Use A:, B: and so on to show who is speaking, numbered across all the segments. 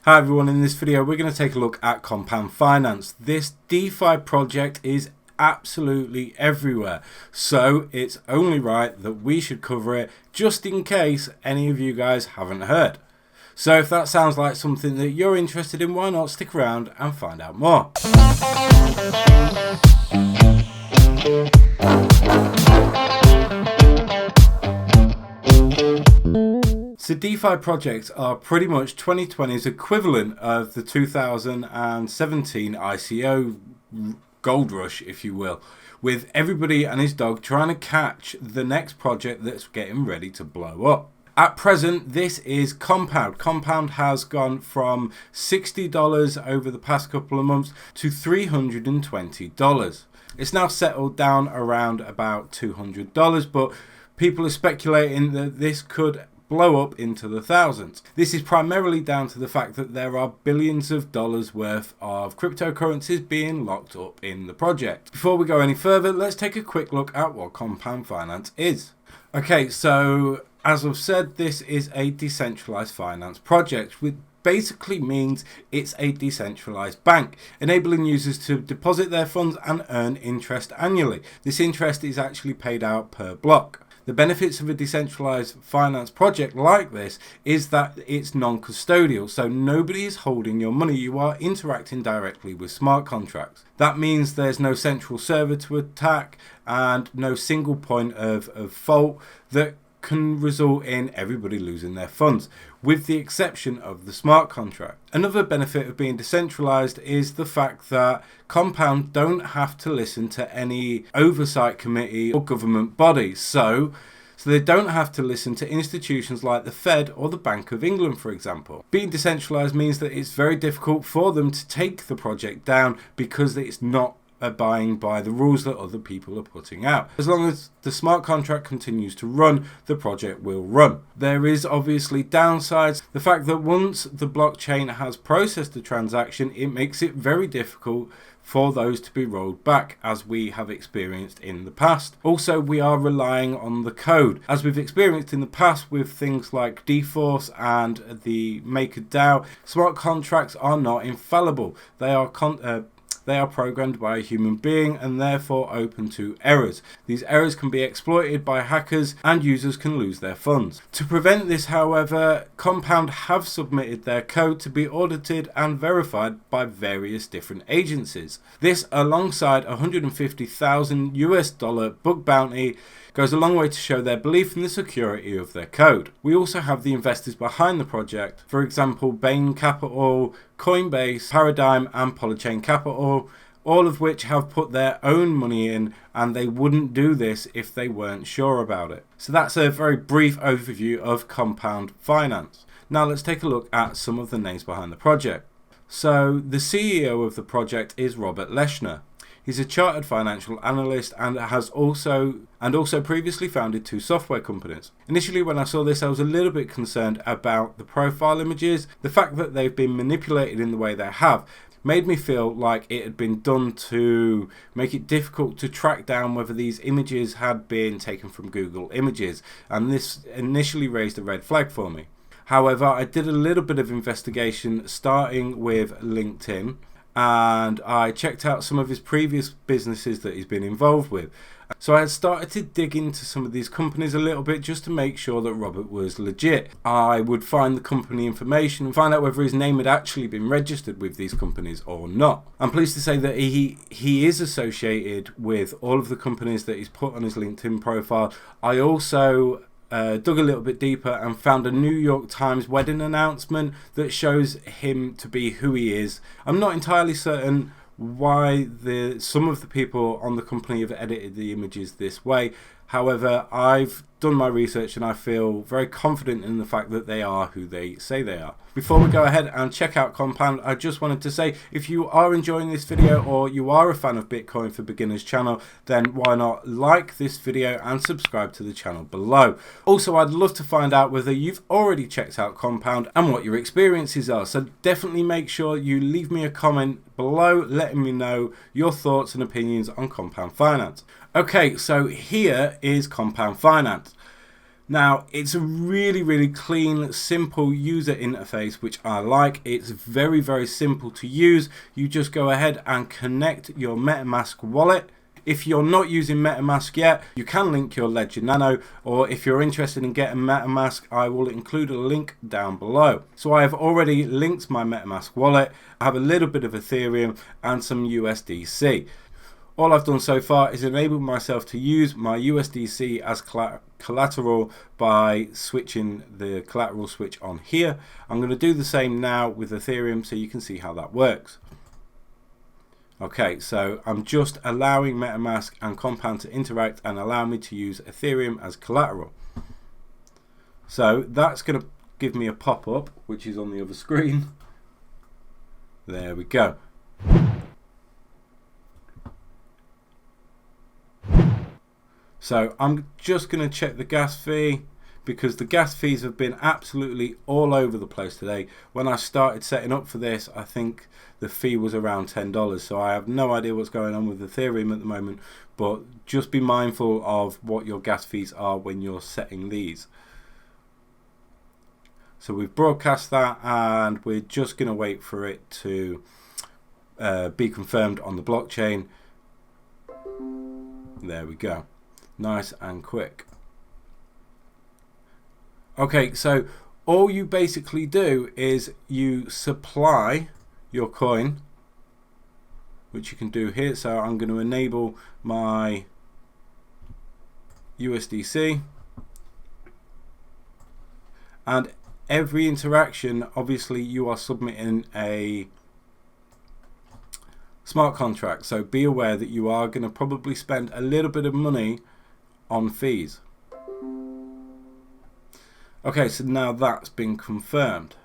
A: Hi everyone, in this video we're going to take a look at Compound Finance. This DeFi project is absolutely everywhere, so it's only right that we should cover it just in case any of you guys haven't heard. So if that sounds like something that you're interested in, why not stick around and find out more. So DeFi projects are pretty much 2020's equivalent of the 2017 ICO gold rush, if you will, with everybody and his dog trying to catch the next project that's getting ready to blow up. At present, this is Compound. Compound has gone from $60 over the past couple of months to $320. It's now settled down around about $200, but people are speculating that this could blow up into the thousands. This is primarily down to the fact that there are billions of dollars worth of cryptocurrencies being locked up in the project. Before we go any further, let's take a quick look at what Compound Finance is. Okay, so as I've said, this is a decentralized finance project, which basically means it's a decentralized bank, enabling users to deposit their funds and earn interest annually. This interest is actually paid out per block. The benefits of a decentralized finance project like this is that it's non-custodial, so nobody is holding your money. You are interacting directly with smart contracts. That means there's no central server to attack and no single point of fault that can result in everybody losing their funds, with the exception of the smart contract. Another benefit of being decentralized is the fact that Compound don't have to listen to any oversight committee or government body, so they don't have to listen to institutions like the Fed or the Bank of England, for example. Being decentralized means that it's very difficult for them to take the project down because it's not abiding by the rules that other people are putting out. As long as the smart contract continues to run, the project will run. There is obviously downsides. The fact that once the blockchain has processed the transaction, it makes it very difficult for those to be rolled back, as we have experienced in the past. Also, we are relying on the code, as we've experienced in the past with things like DeForce and the MakerDAO. Smart contracts are not infallible. They are programmed by a human being and therefore open to errors. These errors can be exploited by hackers and users can lose their funds. To prevent this, however, Compound have submitted their code to be audited and verified by various different agencies. This, alongside $150,000 bug bounty, goes a long way to show their belief in the security of their code. We also have the investors behind the project, for example Bain Capital, Coinbase, Paradigm and Polychain Capital, all of which have put their own money in, and they wouldn't do this if they weren't sure about it. So that's a very brief overview of Compound Finance. Now let's take a look at some of the names behind the project. So the CEO of the project is Robert Leshner. He's a chartered financial analyst and has also previously founded 2 software companies. Initially, when I saw this, I was a little bit concerned about the profile images. The fact that they've been manipulated in the way they have made me feel like it had been done to make it difficult to track down whether these images had been taken from Google Images, and this initially raised a red flag for me. However, I did a little bit of investigation starting with LinkedIn, and I checked out some of his previous businesses that he's been involved with. So I had started to dig into some of these companies a little bit just to make sure that Robert was legit. I would find the company information and find out whether his name had actually been registered with these companies or not. I'm pleased to say that he is associated with all of the companies that he's put on his LinkedIn profile. I also dug a little bit deeper and found a New York Times wedding announcement that shows him to be who he is. I'm not entirely certain why some of the people on the company have edited the images this way. However, I've done my research and I feel very confident in the fact that they are who they say they are. Before we go ahead and check out Compound, I just wanted to say, if you are enjoying this video or you are a fan of Bitcoin for Beginners channel, then why not like this video and subscribe to the channel below. Also, I'd love to find out whether you've already checked out Compound and what your experiences are. So definitely make sure you leave me a comment below letting me know your thoughts and opinions on Compound Finance. Okay, so here is Compound Finance. Now, it's a really clean, simple user interface, which I like. It's very, very simple to use. You just go ahead and connect your MetaMask wallet. If you're not using MetaMask yet, you can link your Ledger Nano, or if you're interested in getting MetaMask, I will include a link down below. So I have already linked my MetaMask wallet. I have a little bit of Ethereum and some USDC. All I've done so far is enable myself to use my USDC as collateral by switching the collateral switch on here. I'm going to do the same now with Ethereum so you can see how that works. Okay, so I'm just allowing MetaMask and Compound to interact and allow me to use Ethereum as collateral. So that's going to give me a pop-up, which is on the other screen. There we go. So I'm just going to check the gas fee, because the gas fees have been absolutely all over the place today. When I started setting up for this, I think the fee was around $10. So I have no idea what's going on with Ethereum at the moment, but just be mindful of what your gas fees are when you're setting these. So we've broadcast that, and we're just going to wait for it to be confirmed on the blockchain. There we go. Nice and quick. Okay, so all you basically do is you supply your coin, which you can do here. So I'm going to enable my USDC, and every interaction, obviously you are submitting a smart contract, so be aware that you are going to probably spend a little bit of money on fees. Okay, so now that's been confirmed.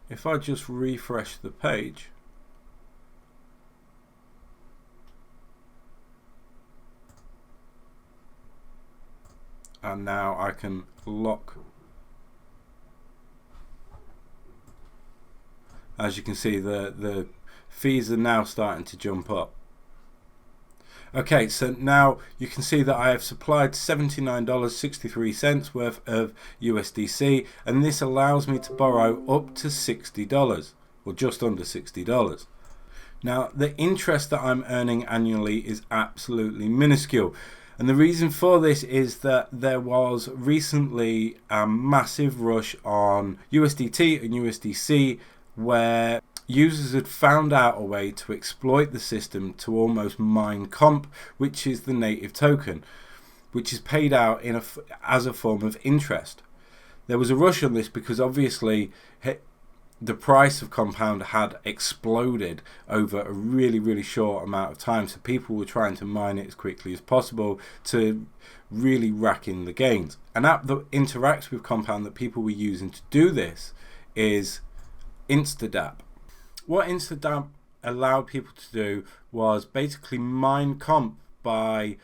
A: If I just refresh the page, and now I can lock. As you can see, the fees are now starting to jump up. Okay, so now you can see that I have supplied $79.63 worth of USDC, and this allows me to borrow up to $60, or just under $60. Now, the interest that I'm earning annually is absolutely minuscule. And the reason for this is that there was recently a massive rush on USDT and USDC, where users had found out a way to exploit the system to almost mine comp, which is the native token, which is paid out as a form of interest. There was a rush on this because obviously the price of Compound had exploded over a really short amount of time, so people were trying to mine it as quickly as possible to really rack in the gains. An app that interacts with Compound that people were using to do this is Instadap. What Instadap allowed people to do was basically mine comp by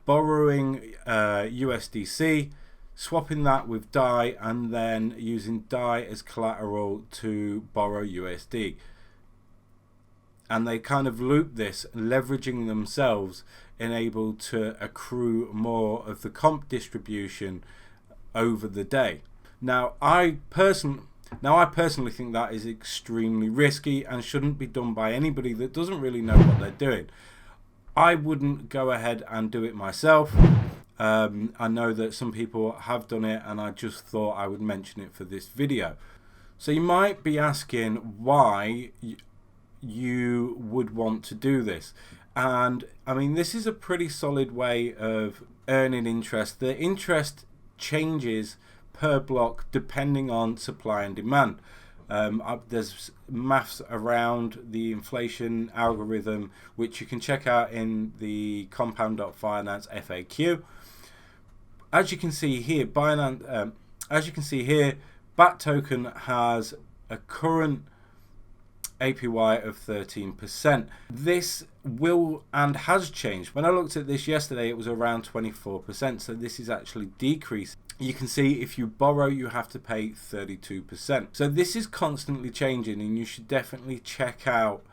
A: borrowing USDC, swapping that with DAI, and then using DAI as collateral to borrow USD. And they kind of loop this, leveraging themselves, enabled to accrue more of the comp distribution over the day. Now, I personally think that is extremely risky and shouldn't be done by anybody that doesn't really know what they're doing. I wouldn't go ahead and do it myself. I know that some people have done it, and I just thought I would mention it for this video. So you might be asking why you would want to do this. And I mean, this is a pretty solid way of earning interest. The interest changes per block depending on supply and demand. There's maths around the inflation algorithm, which you can check out in the Compound.finance FAQ. As you can see here, BAT token has a current APY of 13%. This will and has changed. When I looked at this yesterday, it was around 24%, so this is actually decreasing. You can see if you borrow, you have to pay 32%. So this is constantly changing, and you should definitely check out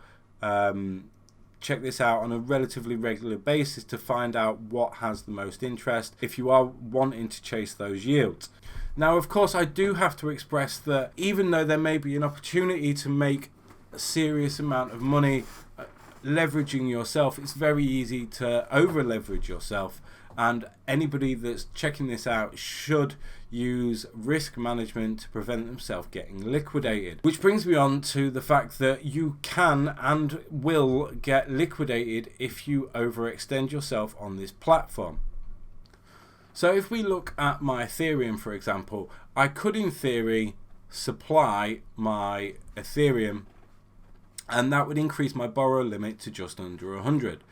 A: check this out on a relatively regular basis to find out what has the most interest if you are wanting to chase those yields. Now, of course, I do have to express that even though there may be an opportunity to make a serious amount of money leveraging yourself, it's very easy to over leverage yourself, and anybody that's checking this out should use risk management to prevent themselves getting liquidated. Which brings me on to the fact that you can and will get liquidated if you overextend yourself on this platform. So if we look at my Ethereum, for example, I could in theory supply my Ethereum, and that would increase my borrow limit to just under 100.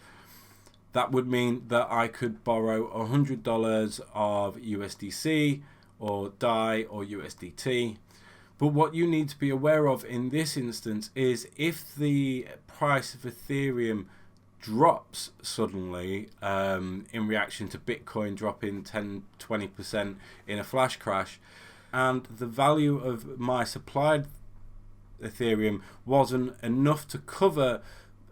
A: That would mean that I could borrow $100 of USDC or DAI or USDT. But what you need to be aware of in this instance is if the price of Ethereum drops suddenly in reaction to Bitcoin dropping 10-20% in a flash crash, and the value of my supplied Ethereum wasn't enough to cover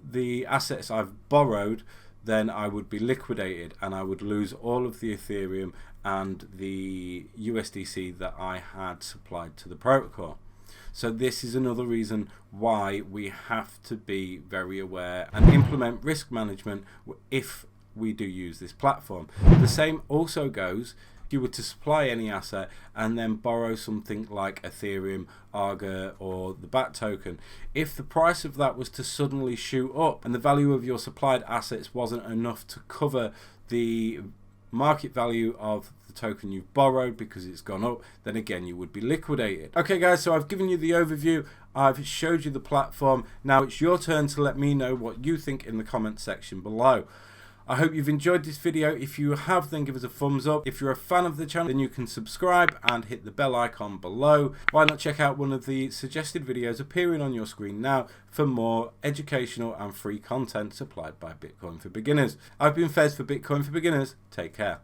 A: the assets I've borrowed, then I would be liquidated and I would lose all of the Ethereum and the USDC that I had supplied to the protocol. So this is another reason why we have to be very aware and implement risk management if we do use this platform. The same also goes if you were to supply any asset and then borrow something like Ethereum, Arga, or the BAT token. If the price of that was to suddenly shoot up and the value of your supplied assets wasn't enough to cover the market value of the token you've borrowed because it's gone up, then again you would be liquidated. Okay guys, so I've given you the overview, I've showed you the platform. Now it's your turn to let me know what you think in the comment section below. I hope you've enjoyed this video. If you have, then give us a thumbs up. If you're a fan of the channel, then you can subscribe and hit the bell icon below. Why not check out one of the suggested videos appearing on your screen now for more educational and free content supplied by Bitcoin for Beginners. I've been Fez for Bitcoin for Beginners. Take care.